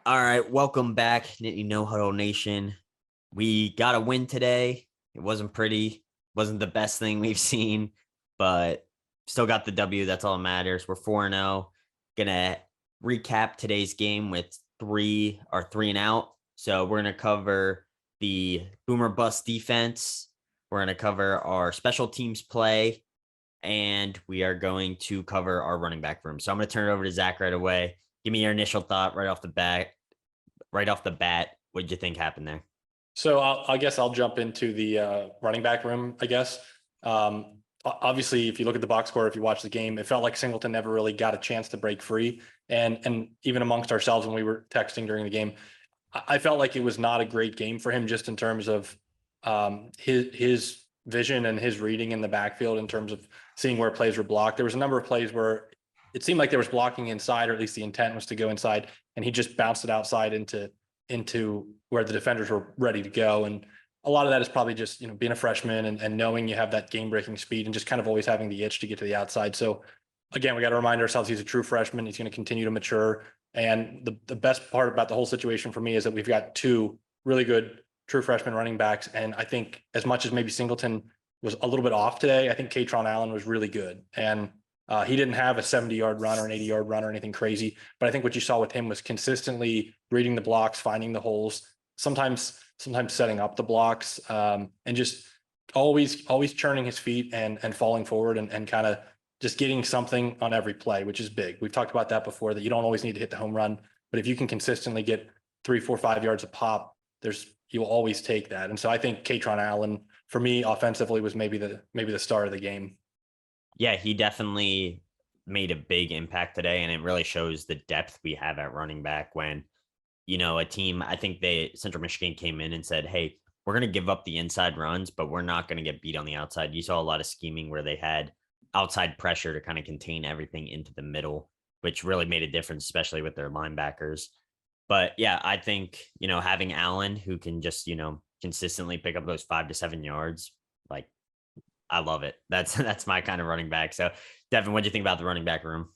All right, welcome back, Nittany No Huddle Nation. We got a win today. It wasn't pretty, wasn't the best thing we've seen, but still got the W. That's all that matters. We're 4-0. Gonna recap today's game with three and out. So we're gonna cover the boomer bust defense. We're gonna cover our special teams play, and we are going to cover our running back room. So I'm gonna turn it over to Zach right away. Give me your initial thought right off the bat. What did you think happened there? So I guess I'll jump into the running back room, I guess. Obviously, if you look at the box score, if you watch the game, it felt like Singleton never really got a chance to break free. And even amongst ourselves when we were texting during the game, I felt like it was not a great game for him just in terms of his vision and his reading in the backfield in terms of seeing where plays were blocked. There was a number of plays where it seemed like there was blocking inside, or at least the intent was to go inside, and he just bounced it outside into where the defenders were ready to go. And a lot of that is probably just, being a freshman and knowing you have that game breaking speed and just kind of always having the itch to get to the outside. So again, we got to remind ourselves he's a true freshman. He's going to continue to mature. And the best part about the whole situation for me is that we've got two really good true freshman running backs. And I think as much as maybe Singleton was a little bit off today, I think Katron Allen was really good. And he didn't have a 70-yard run or an 80-yard run or anything crazy, but I think what you saw with him was consistently reading the blocks, finding the holes, sometimes setting up the blocks, and just always churning his feet and falling forward and kind of just getting something on every play, which is big. We've talked about that before, that you don't always need to hit the home run, but if you can consistently get 3, 4, 5 yards a pop, you'll always take that. And so I think Katron Allen, for me, offensively, was maybe the star of the game. Yeah, he definitely made a big impact today, and it really shows the depth we have at running back when, a team, I think Central Michigan came in and said, hey, we're going to give up the inside runs, but we're not going to get beat on the outside. You saw a lot of scheming where they had outside pressure to kind of contain everything into the middle, which really made a difference, especially with their linebackers. But yeah, I think, having Allen who can just, consistently pick up those 5 to 7 yards, like, I love it. That's my kind of running back. So, Devin, what do you think about the running back room?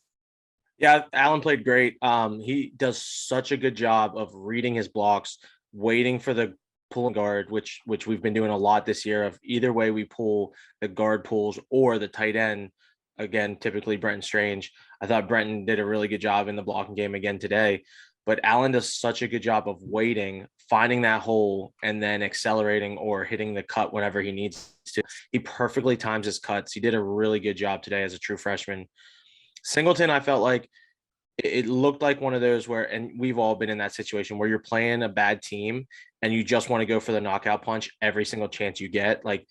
Yeah, Allen played great. He does such a good job of reading his blocks, waiting for the pulling guard, which we've been doing a lot this year. Of either way we pull, the guard pulls or the tight end. Again, typically Brenton Strange. I thought Brenton did a really good job in the blocking game again today. But Allen does such a good job of waiting, finding that hole, and then accelerating or hitting the cut whenever he needs to. He perfectly times his cuts. He did a really good job today as a true freshman. Singleton, I felt like it looked like one of those where, and we've all been in that situation where you're playing a bad team and you just want to go for the knockout punch every single chance you get. Like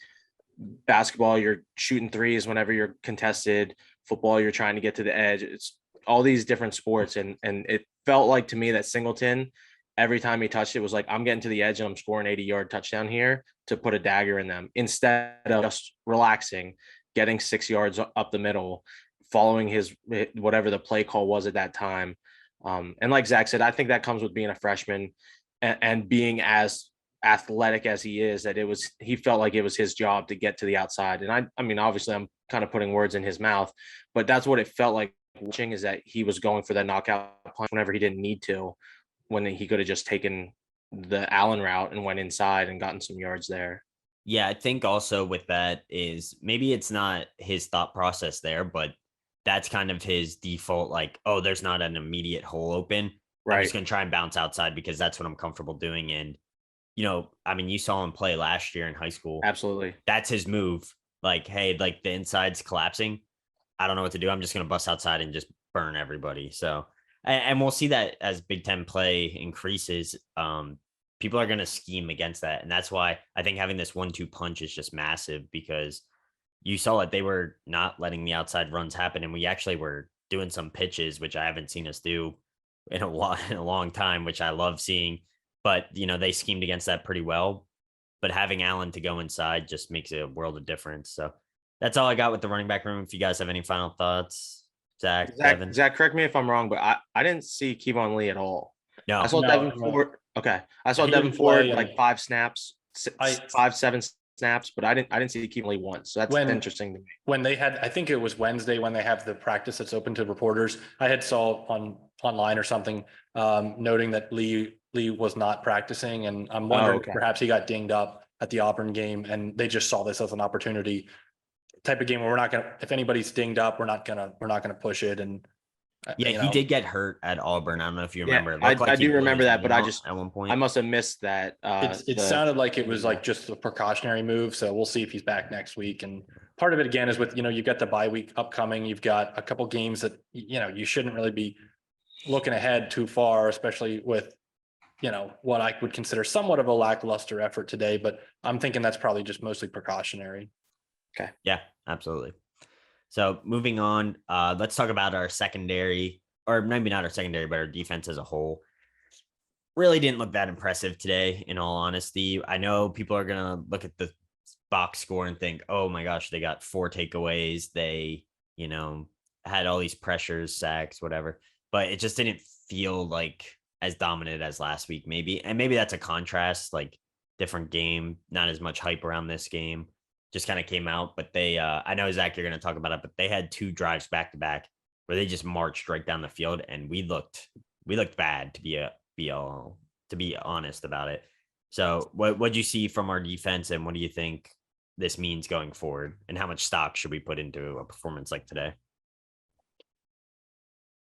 basketball, you're shooting threes whenever you're contested. Football, you're trying to get to the edge. It's all these different sports. And it felt like to me that Singleton, every time he touched it, was like, I'm getting to the edge and I'm scoring 80-yard touchdown here to put a dagger in them, instead of just relaxing, getting 6 yards up the middle, following his whatever the play call was at that time. And like Zach said, I think that comes with being a freshman and being as athletic as he is, that he felt like it was his job to get to the outside. And I mean, obviously I'm kind of putting words in his mouth, but that's what it felt like watching, is that he was going for that knockout punch whenever he didn't need to, when he could have just taken the Allen route and went inside and gotten some yards there. Yeah, I think also with that is maybe it's not his thought process there, but that's kind of his default, like, oh, there's not an immediate hole open. Right. I'm just going to try and bounce outside because that's what I'm comfortable doing. And, I mean, you saw him play last year in high school. Absolutely. That's his move. Like, hey, like the inside's collapsing. I don't know what to do. I'm just going to bust outside and just burn everybody. So, and we'll see that as Big Ten play increases. People are going to scheme against that. And that's why I think having this 1-2 punch is just massive, because you saw it. They were not letting the outside runs happen. And we actually were doing some pitches, which I haven't seen us do in a long time, which I love seeing. But, they schemed against that pretty well. But having Allen to go inside just makes a world of difference. So that's all I got with the running back room. If you guys have any final thoughts, Zach, Devin. Zach, correct me if I'm wrong, but I didn't see Kevon Lee at all. No, I saw Devin Ford. Okay, I saw Devin Ford like 5 snaps, 7 snaps, but I didn't see Kevon Lee once. So that's interesting to me. When they had, I think it was Wednesday when they have the practice that's open to reporters, I had saw on online or something, noting that Lee was not practicing, and I'm wondering okay. if perhaps he got dinged up at the Auburn game, and they just saw this as an opportunity type of game where we're not gonna, if anybody's dinged up, we're not gonna push it. And Yeah, you he know, did get hurt at Auburn. I don't know if you Yeah, remember. It I looked like he do blew remember his that, but knee I out just at one point. I must have missed that. it sounded like it was like just a precautionary move. So we'll see if he's back next week. And part of it again is with, you've got the bye week upcoming. You've got a couple games that, you shouldn't really be looking ahead too far, especially with, what I would consider somewhat of a lackluster effort today, but I'm thinking that's probably just mostly precautionary. Yeah, absolutely. So moving on, let's talk about our secondary, or maybe not our secondary, but our defense as a whole. Really didn't look that impressive today, in all honesty. I know people are going to look at the box score and think, oh my gosh, they got 4 takeaways. They, had all these pressures, sacks, whatever. But it just didn't feel like as dominant as last week, maybe. And maybe that's a contrast, like different game, not as much hype around this game. Just kind of came out. But they, I know, Zach, you're going to talk about it, but they had 2 drives back to back where they just marched right down the field, and we looked bad, to be honest about it. So what'd you see from our defense, and what do you think this means going forward, and how much stock should we put into a performance like today?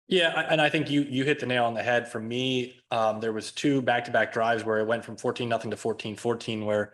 Yeah, and I think you hit the nail on the head. For me, there was 2 back-to-back drives where it went from 14-0 to 14-14, where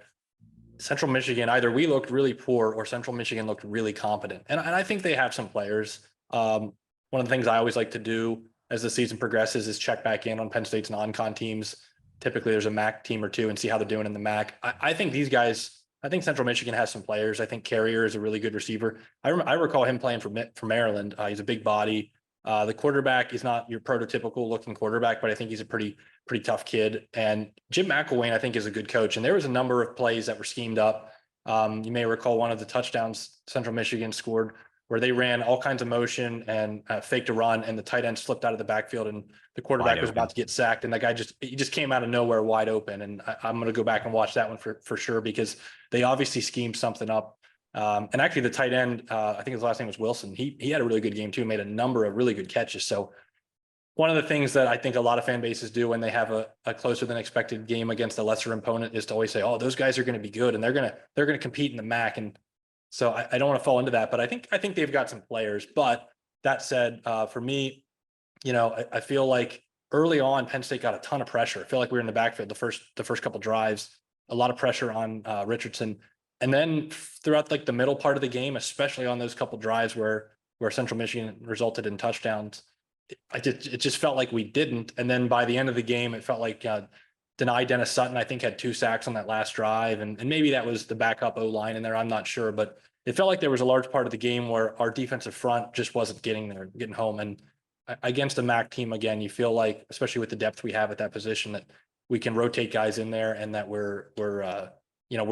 Central Michigan, either we looked really poor or Central Michigan looked really competent. And I think they have some players. One of the things I always like to do as the season progresses is check back in on Penn State's non-con teams. Typically there's a MAC team or 2 and see how they're doing in the MAC. I think these guys, I think Central Michigan has some players. I think Carrier is a really good receiver. I recall him playing for Maryland. He's a big body. The quarterback is not your prototypical looking quarterback, but I think he's a pretty tough kid. And Jim McElwain, I think, is a good coach. And there was a number of plays that were schemed up. You may recall one of the touchdowns Central Michigan scored where they ran all kinds of motion and faked a run, and the tight end slipped out of the backfield, and the quarterback was about to get sacked, and that guy just came out of nowhere wide open. And I'm going to go back and watch that one for sure, because they obviously schemed something up. And actually the tight end, I think his last name was Wilson. He had a really good game too, made a number of really good catches. So one of the things that I think a lot of fan bases do when they have a closer than expected game against a lesser opponent is to always say, oh, those guys are going to be good and they're going to compete in the MAC. And so I don't want to fall into that, but I think they've got some players. But that said, for me, I feel like early on Penn State got a ton of pressure. I feel like we were in the backfield the first couple drives, a lot of pressure on Richardson. And then throughout like the middle part of the game, especially on those couple drives where Central Michigan resulted in touchdowns, it just felt like we didn't. And then by the end of the game, it felt like Dennis Sutton, I think, had 2 sacks on that last drive. And maybe that was the backup O-line in there. I'm not sure, but it felt like there was a large part of the game where our defensive front just wasn't getting home. And against a MAC team, again, you feel like, especially with the depth we have at that position, that we can rotate guys in there and that we're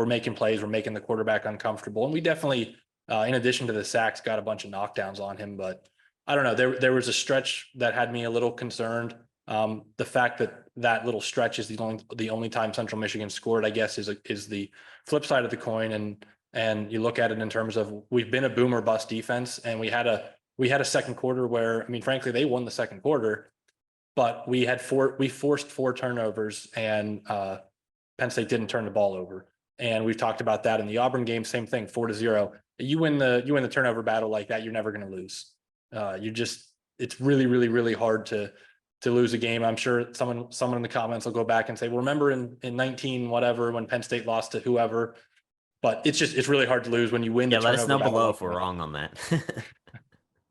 making plays, we're making the quarterback uncomfortable. And we definitely, in addition to the sacks, got a bunch of knockdowns on him. But I don't know, there was a stretch that had me a little concerned. The fact that little stretch is the only time Central Michigan scored, I guess, is the flip side of the coin. And you look at it in terms of, we've been a boomer bust defense, and we had a second quarter where, I mean, frankly, they won the second quarter, but we forced 4 turnovers, and Penn State didn't turn the ball over. And we've talked about that in the Auburn game, same thing, 4-0. You win the turnover battle like that, you're never going to lose. It's really, really, really hard to lose a game. I'm sure someone in the comments will go back and say, well, remember in 19 whatever when Penn State lost to whoever. But it's really hard to lose when you win. Yeah, let us know below like if we're wrong on that.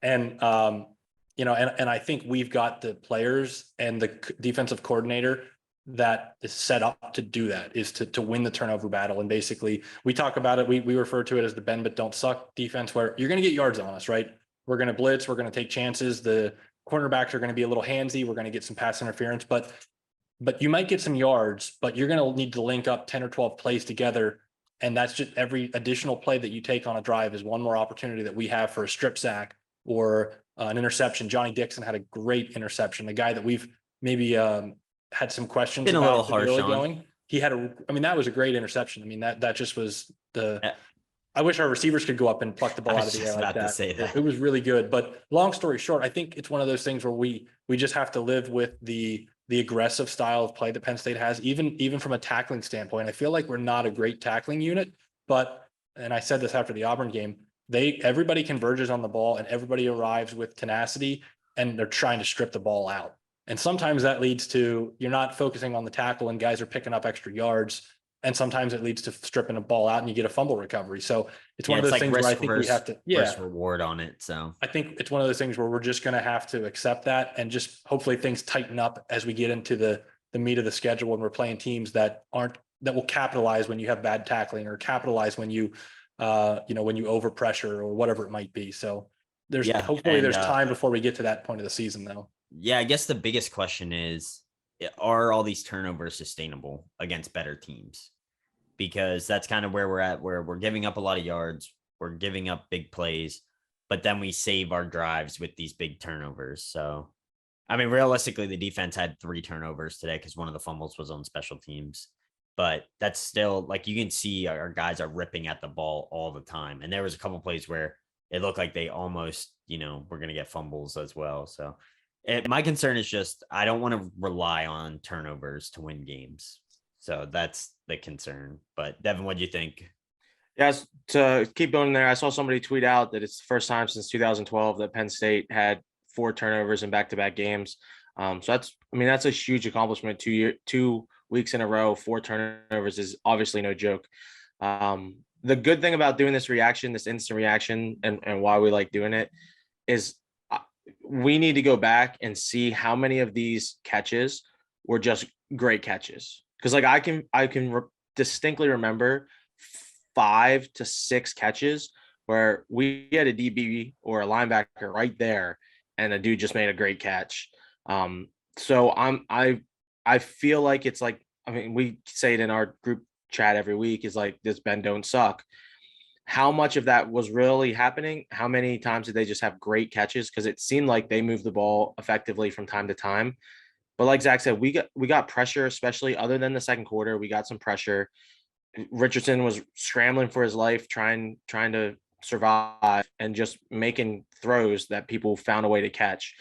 And and I think we've got the players and the defensive coordinator that is set up to do that, is to win the turnover battle. And basically, we talk about it. We refer to it as the bend but don't suck defense, where you're going to get yards on us, right? We're going to blitz. We're going to take chances. The cornerbacks are going to be a little handsy. We're going to get some pass interference, but you might get some yards, but you're going to need to link up 10 or 12 plays together. And that's just every additional play that you take on a drive is one more opportunity that we have for a strip sack or an interception. Johnny Dixon had a great interception. The guy that we've maybe had some questions Been a about little harsh on. he had that was a great interception. I mean, that just was I wish our receivers could go up and pluck the ball I out was of the air just like about to that. say that. It was really good. But long story short, I think it's one of those things where we just have to live with the aggressive style of play that Penn State has, even from a tackling standpoint. I feel like we're not a great tackling unit, but, and I said this after the Auburn game, everybody converges on the ball and everybody arrives with tenacity, and they're trying to strip the ball out. And sometimes that leads to, you're not focusing on the tackle and guys are picking up extra yards. And sometimes it leads to stripping a ball out and you get a fumble recovery. So it's one of those like things where I think we have to, risk reward on it. So I think it's one of those things where we're just going to have to accept that, and just hopefully things tighten up as we get into the meat of the schedule when we're playing teams that will capitalize when you have bad tackling, or capitalize when you when you over pressure or whatever it might be. So hopefully there's time before we get to that point of the season though. Yeah, I guess the biggest question is, are all these turnovers sustainable against better teams? Because that's kind of where we're at, where we're giving up a lot of yards, we're giving up big plays, but then we save our drives with these big turnovers. So, I mean, realistically, the defense had 3 turnovers today because one of the fumbles was on special teams. But that's still, like, you can see our guys are ripping at the ball all the time. And there was a couple plays where it looked like they almost, were going to get fumbles as well. So my concern is just, I don't want to rely on turnovers to win games. So that's the concern. But Devin, what do you think? Yes, to keep going there, I saw somebody tweet out that it's the first time since 2012 that Penn State had 4 turnovers in back-to-back games. So that's a huge accomplishment. 2 weeks in a row, 4 turnovers is obviously no joke. The good thing about doing this instant reaction, and why we like doing it, is we need to go back and see how many of these catches were just great catches. Because like I can distinctly remember 5 to 6 catches where we had a DB or a linebacker right there, and a dude just made a great catch. So I feel like it's like, I mean, we say it in our group chat every week, is like, this bend don't suck. How much of that was really happening? How many times did they just have great catches? Because it seemed like they moved the ball effectively from time to time. But like Zach said, we got pressure, especially other than the second quarter. We got some pressure. Richardson was scrambling for his life, trying to survive, and just making throws that people found a way to catch.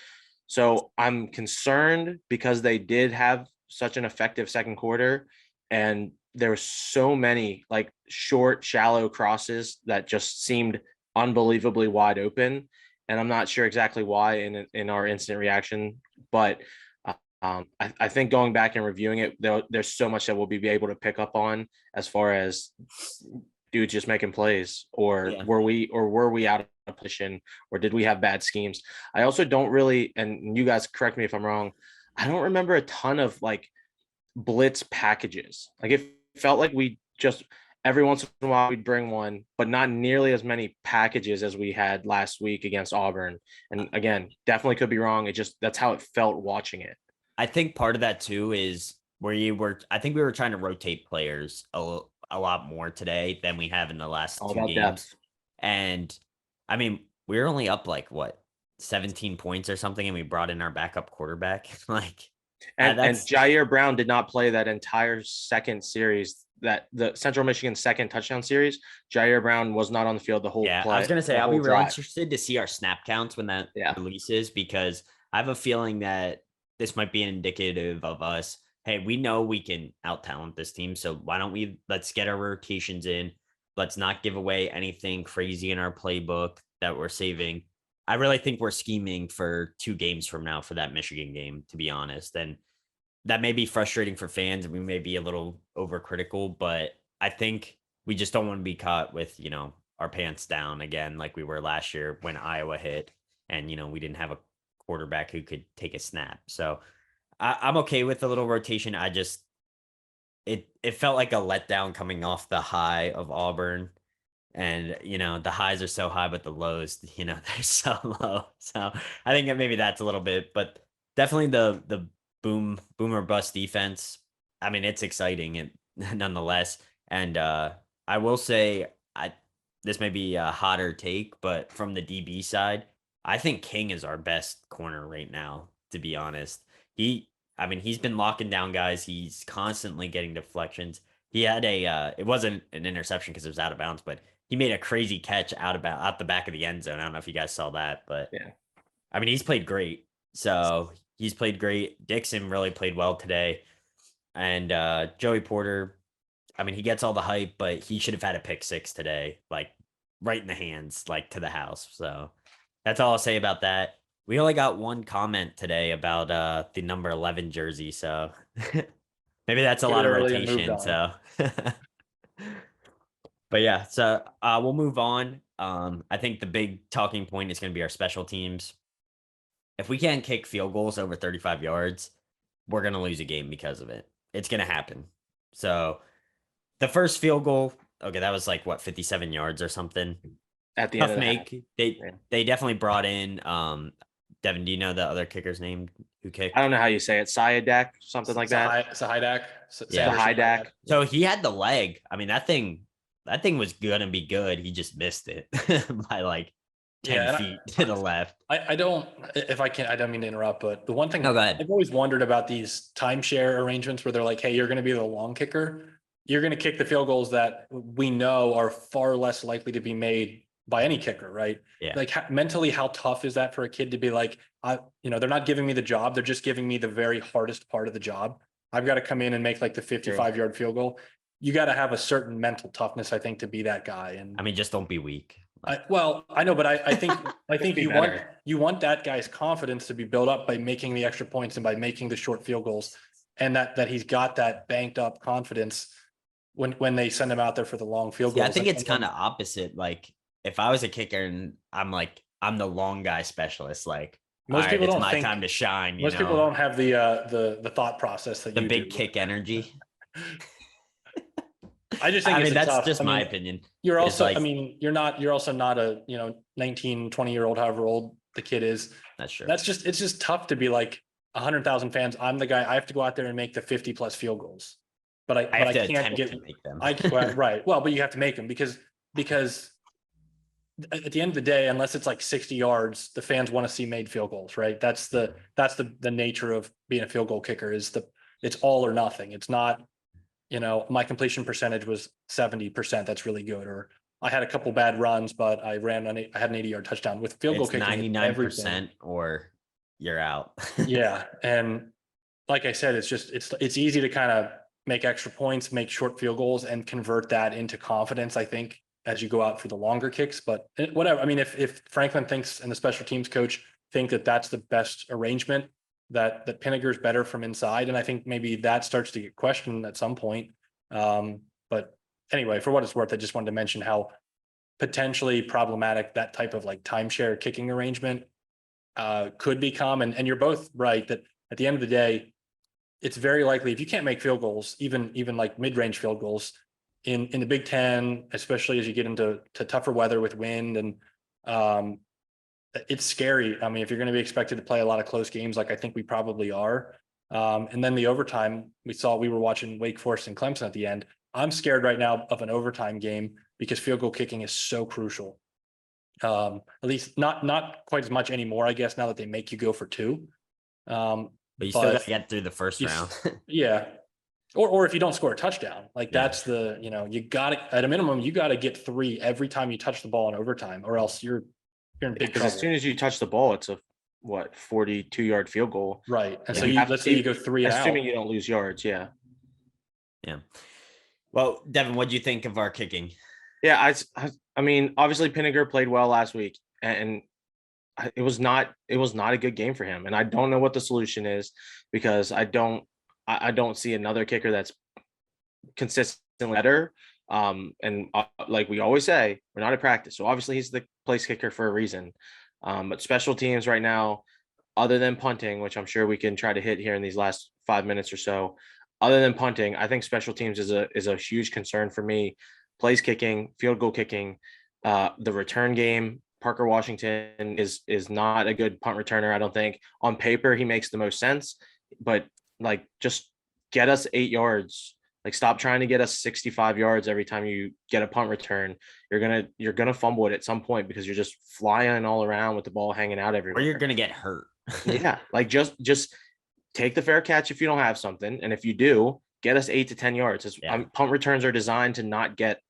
So I'm concerned because they did have such an effective second quarter, and there were so many like short, shallow crosses that just seemed unbelievably wide open. And I'm not sure exactly why in our instant reaction, but I think going back and reviewing it, there's so much that we'll be able to pick up on as far as dudes just making plays, or were we out of position, or did we have bad schemes? I also don't really, and you guys correct me if I'm wrong, I don't remember a ton of like blitz packages. Like it felt like we just every once in a while we'd bring one, but not nearly as many packages as we had last week against Auburn. And again, definitely could be wrong. That's how it felt watching it. I think part of that too is I think we were trying to rotate players a lot more today than we have in the last 2 games. Depth. And I mean, we were only up like 17 points or something, and we brought in our backup quarterback. And Jair Brown did not play that entire second series, that the Central Michigan second touchdown series. Jair Brown was not on the field the whole play. I was going to say, I'll be really interested to see our snap counts when that releases, because I have a feeling that this might be indicative of us. Hey, we know we can out-talent this team, so why don't let's get our rotations in. Let's not give away anything crazy in our playbook that we're saving. I really think we're scheming for 2 games from now for that Michigan game, to be honest. And that may be frustrating for fans, and we may be a little overcritical, but I think we just don't want to be caught with, our pants down again, like we were last year when Iowa hit and, we didn't have a quarterback who could take a snap. So I'm okay with a little rotation. It felt like a letdown coming off the high of Auburn. And, the highs are so high, but the lows, they're so low. So I think maybe that's a little bit, but definitely the boom or bust defense. I mean, it's exciting nonetheless. And I will say, this may be a hotter take, but from the DB side, I think King is our best corner right now, to be honest. He's been locking down guys. He's constantly getting deflections. He had it wasn't an interception because it was out of bounds, but he made a crazy catch out the back of the end zone. I don't know if you guys saw that, but Yeah. I mean, he's played great. So he's played great. Dixon really played well today. And Joey Porter, I mean, he gets all the hype, but he should have had a pick six today, like right in the hands, like to the house. So that's all I'll say about that. We only got one comment today about the number 11 jersey. So maybe that's a Took lot it of early and moved rotation. on. So but yeah, so we'll move on. I think the big talking point is going to be our special teams. If we can't kick field goals over 35 yards, we're going to lose a game because of it. It's going to happen. So the first field goal, okay, that was like what, 57 yards or something. At the end Tough of the half. make. Yeah. They definitely brought in Devin, do you know the other kicker's name who kicked? I don't know how you say it. Syadak, something like that. It's a high deck. Yeah. The high deck. So he had the leg. I mean, that thing was gonna be good. He just missed it by like 10 feet to the left. I don't, if I can, I don't mean to interrupt, but the one thing No, go ahead. I've always wondered about these timeshare arrangements where they're like, hey, you're going to be the long kicker. You're going to kick the field goals that we know are far less likely to be made by any kicker, right? Yeah. Like mentally, how tough is that for a kid to be like, they're not giving me the job. They're just giving me the very hardest part of the job. I've got to come in and make like the 55-yard field goal. You got to have a certain mental toughness, I think, to be that guy. And I mean, just don't be weak. I know, but I think you want that guy's confidence to be built up by making the extra points and by making the short field goals, and that he's got that banked up confidence when they send him out there for the long field goals. Yeah, I think it's kind of opposite. Like if I was a kicker and I'm the long guy specialist, like most people don't it's my think, time to shine. Most people don't have the thought process that the you big do. kick energy. I just think that's tough. just my opinion. You're also, you're also not a 19, 20-year-old, however old the kid is. That's true. It's just tough to be like 100,000 fans. I'm the guy. I have to go out there and make the 50+ field goals, but I can't get to make them. Right. Well, but you have to make them because at the end of the day, unless it's like 60 yards, the fans want to see made field goals, right? That's the nature of being a field goal kicker it's all or nothing. It's not, my completion percentage was 70%. That's really good. Or I had a couple bad runs, but I had an 80-yard touchdown. With field goal kicking, 99% or you're out. Yeah. And like I said, it's easy to kind of make extra points, make short field goals, and convert that into confidence, I think, as you go out for the longer kicks. But whatever. I mean, if Franklin thinks and the special teams coach think that that's the best arrangement, that Pinniger's better from inside, and I think maybe that starts to get questioned at some point. But anyway, for what it's worth, I just wanted to mention how potentially problematic that type of like timeshare kicking arrangement could become. And you're both right that at the end of the day, it's very likely if you can't make field goals, even like mid-range field goals in the Big Ten, especially as you get into tougher weather with wind, and it's scary. I mean, if you're going to be expected to play a lot of close games, like I think we probably are. And then the overtime, we were watching Wake Forest and Clemson at the end. I'm scared right now of an overtime game because field goal kicking is so crucial. At least not quite as much anymore, I guess, now that they make you go for two. But you still got to get through the first round. Yeah. Or if you don't score a touchdown, like that's you got to, at a minimum, you got to get 3 every time you touch the ball in overtime, or else you're in big trouble. As soon as you touch the ball, it's a 42-yard field goal. Right. And so let's say you go 3 out. Assuming you don't lose yards. Yeah. Yeah. Well, Devin, what do you think of our kicking? Yeah. I mean, obviously Pinniger played well last week, and it was not a good game for him. And I don't know what the solution is, because I don't see another kicker that's consistently better. And like we always say, we're not at practice. So obviously he's the place kicker for a reason. But special teams right now, other than punting, which I'm sure we can try to hit here in these last 5 minutes or so, other than punting, I think special teams is a huge concern for me. Place kicking, field goal kicking, the return game. Parker Washington is not a good punt returner. I don't think on paper he makes the most sense, but like just get us 8 yards. Like stop trying to get us 65 yards every time you get a punt return. You're gonna fumble it at some point because you're just flying all around with the ball hanging out everywhere. Or you're gonna get hurt. Yeah, like just take the fair catch if you don't have something, and if you do, get us 8 to 10 yards. Punt returns are designed to not get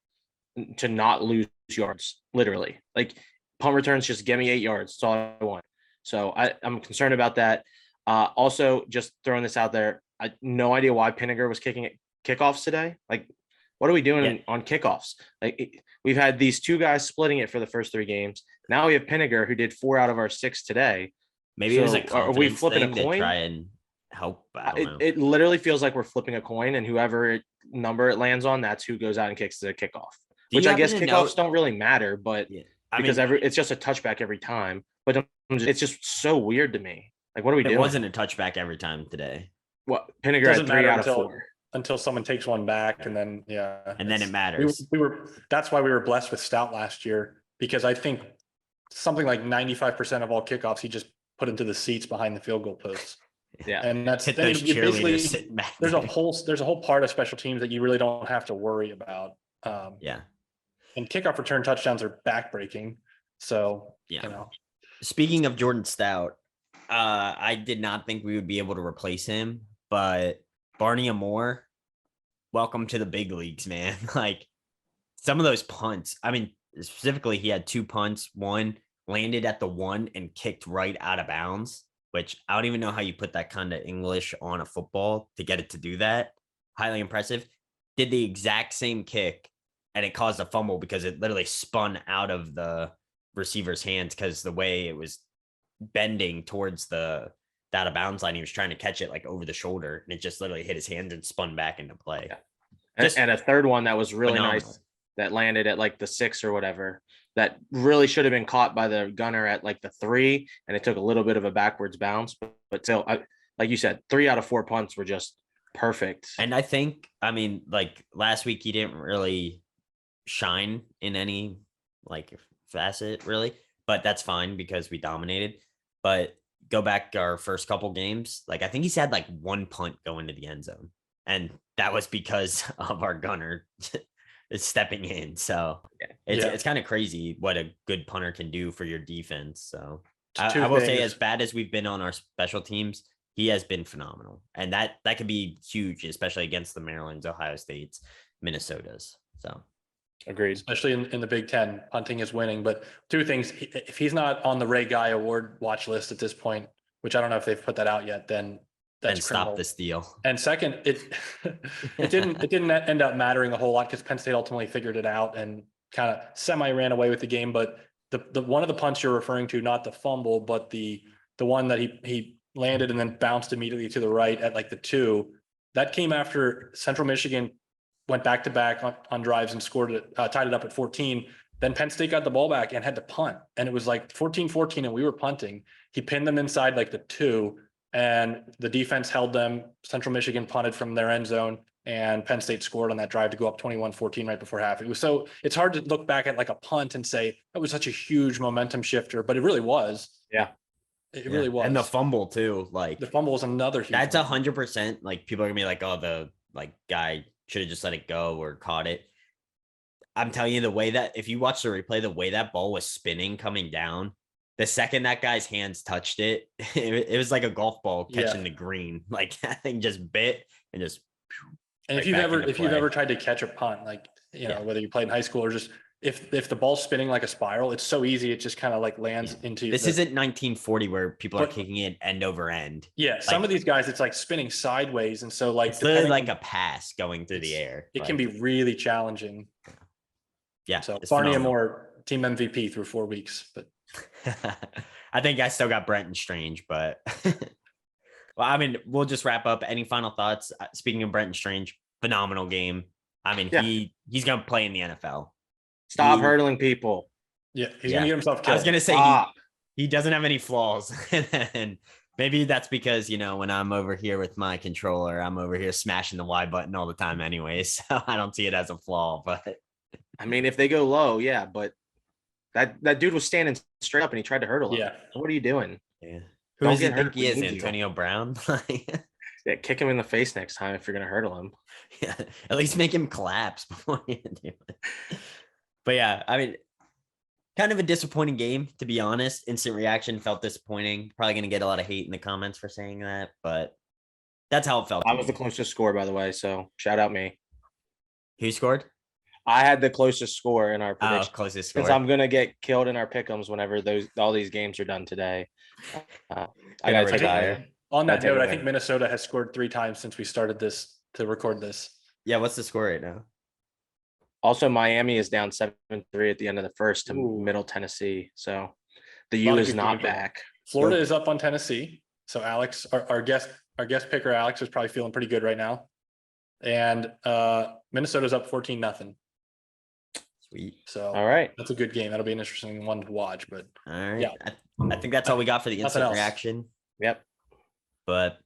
to not lose yards, literally. Like punt returns, just give me 8 yards. That's all I want. So I'm concerned about that. Also, just throwing this out there, I no idea why Pinniger was kicking kickoffs today. Like, what are we doing on kickoffs? Like, we've had these 2 guys splitting it for the first 3 games. Now we have Pinniger, who did 4 out of our 6 today. Maybe it was a are we confidence flipping a thing to coin? try and help. I don't know. It literally feels like we're flipping a coin, and whoever number it lands on, that's who goes out and kicks the kickoff. Which I guess kickoffs don't really matter, but because it's just a touchback every time. But it's just so weird to me. Like, what are we doing? It wasn't a touchback every time today. What Pinniger had 3 out of 4 until someone takes one back, and then and then it matters. We were that's why we were blessed with Stout last year, because I think something like 95% of all kickoffs he just put into the seats behind the field goal posts. Yeah, and that's hit those cheerleaders sitting back. There's a whole part of special teams that you really don't have to worry about. And kickoff return touchdowns are backbreaking. So Speaking of Jordan Stout, I did not think we would be able to replace him, but Barney Amore, welcome to the big leagues, man. Like, some of those punts, I mean, specifically, he had 2 punts. One landed at the 1 and kicked right out of bounds, which I don't even know how you put that kind of English on a football to get it to do that. Highly impressive. Did the exact same kick, and it caused a fumble because it literally spun out of the receiver's hands because the way it was bending towards the out of bounds line, he was trying to catch it like over the shoulder, and it just literally hit his hands and spun back into play. And a third one that was really nice that landed at like the 6 or whatever, that really should have been caught by the gunner at like the 3, and it took a little bit of a backwards bounce, but still, like you said, 3 out of 4 punts were just perfect. And I think, I mean, like last week he didn't really shine in any like facet really, but that's fine because we dominated. But go back our first couple games, like I think he's had like 1 punt go into the end zone, and that was because of our gunner is stepping in. So it's kind of crazy what a good punter can do for your defense. So I will say, as bad as we've been on our special teams, he has been phenomenal, and that could be huge, especially against the Marylands, Ohio States, Minnesotas. So agreed, especially in the Big Ten, punting is winning. But 2 things: if he's not on the Ray Guy Award watch list at this point, which I don't know if they've put that out yet, then that's stop this deal. And second, it didn't end up mattering a whole lot because Penn State ultimately figured it out and kind of semi ran away with the game. But the one of the punts you're referring to, not the fumble, but the one that he landed and then bounced immediately to the right at like the 2, that came after Central Michigan went back to back on drives and scored it, tied it up at 14. Then Penn State got the ball back and had to punt, and it was like 14-14, and we were punting. He pinned them inside like the 2, and the defense held them. Central Michigan punted from their end zone, and Penn State scored on that drive to go up 21-14 right before half. It's hard to look back at like a punt and say that was such a huge momentum shifter, but it really was. Yeah. It really was. And the fumble too, like the fumble was another huge. That's 100%. Like, people are gonna be like, oh, the like guy should have just let it go or caught it. I'm telling you, the way that, if you watch the replay, the way that ball was spinning coming down, the second that guy's hands touched it, it was like a golf ball catching the green. Like, that thing just bit and just. And if you've ever tried to catch a punt, like, whether you played in high school or just if the ball's spinning like a spiral, it's so easy. It just kind of like lands into. This isn't 1940 where people are kicking it end over end. Yeah, like, some of these guys, it's like spinning sideways, and so like it's literally like a pass going through the air. It can be really challenging. Yeah. So Barney Amore, team MVP through 4 weeks, but I think I still got Brenton Strange, but well, I mean, we'll just wrap up. Any final thoughts? Speaking of Brenton Strange, phenomenal game. I mean, he's gonna play in the NFL. Stop hurdling people. Yeah, he's gonna get himself killed. I was gonna say he doesn't have any flaws, and maybe that's because when I'm over here with my controller, I'm over here smashing the Y button all the time, anyway. So I don't see it as a flaw. But I mean, if they go low, but that dude was standing straight up and he tried to hurdle him. Yeah, what are you doing? Yeah, who does he think he is? Antonio Brown? Yeah, kick him in the face next time if you're gonna hurdle him. Yeah, at least make him collapse before you do it. But yeah, I mean, kind of a disappointing game, to be honest. Instant reaction felt disappointing. Probably going to get a lot of hate in the comments for saying that, but that's how it felt. I was the closest score, by the way, so shout out me. Who scored? I had the closest score in our Oh, prediction. closest Since score. I'm gonna get killed in our pick'ems whenever all these games are done today. I gotta take higher. On that Gotta take note, a I think win. Minnesota has scored 3 times since we started to record this. Yeah, what's the score right now? Also, Miami is down 7-3 at the end of the first to Ooh. Middle Tennessee. So the Lot U of is good not games there. back. Florida Nope. is up on Tennessee. So Alex, our guest picker, Alex, is probably feeling pretty good right now. And Minnesota's up 14-0. Sweet. So All right. that's a good game. That'll be an interesting one to watch. But All right. Yeah. I think that's all we got for the Nothing instant else. reaction. Yep. But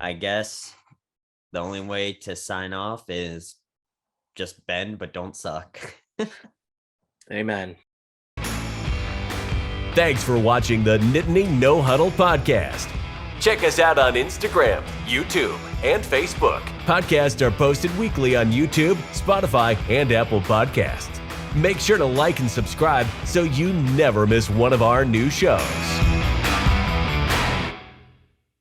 I guess the only way to sign off is just bend, but don't suck. Amen. Thanks for watching the Nittany No Huddle podcast. Check us out on Instagram, YouTube, and Facebook. Podcasts are posted weekly on YouTube, Spotify, and Apple Podcasts. Make sure to like and subscribe so you never miss one of our new shows.